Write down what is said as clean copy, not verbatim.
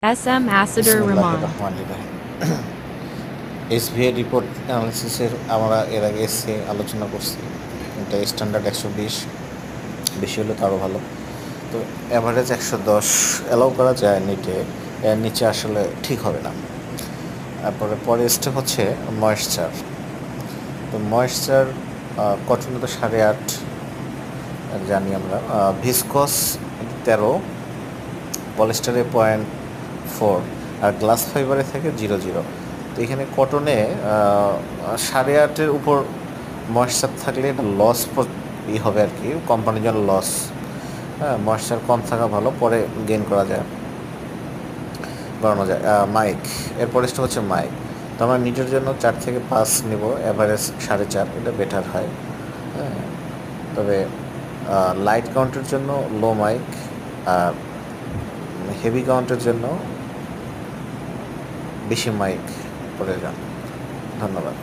SM Asadur বিসমিল্লাহির Rahman. রহমানির রহিম। SBI report অ্যানালিসিসের আমরা এর আগে এসে আলোচনা করছি। এটা স্ট্যান্ডার্ড 120, বেশি হলে তো আরও ভালো। তো অ্যাভারেজ 110 অ্যালাউ করা যায় নিটে, এর নিচে আসলে ঠিক হবে না। তারপরে পরের স্টেপ হচ্ছে ময়েশ্চার। তো ময়েশ্চার কটনে তো 8.5 জানি আমরা, ভিসকস 13, পলিস্টারে 0.4, আর গ্লাস ফাইবারে থাকে 0.0। তো এখানে কটনে 8.5-এর উপর ময়েশ্চার থাকলে এটা লস হবে আর কি, কোম্পানির জন্য লস। হ্যাঁ, ময়েশ্চার কম থাকা ভালো, পরে গেইন করা যায়, বাড়ানো যায়। মাইক, এরপরে স্টেপ হচ্ছে মাইক। তো আমরা নিটের জন্য 4 থেকে 5 নেব, অ্যাভারেজ 4.5, এটা বেটার হয়। হ্যাঁ, তবে লাইট কাউন্টের জন্য লো মাইক, আর হেভি কাউন্টের জন্য বেশি মাইক প্রয়োজন। ধন্যবাদ।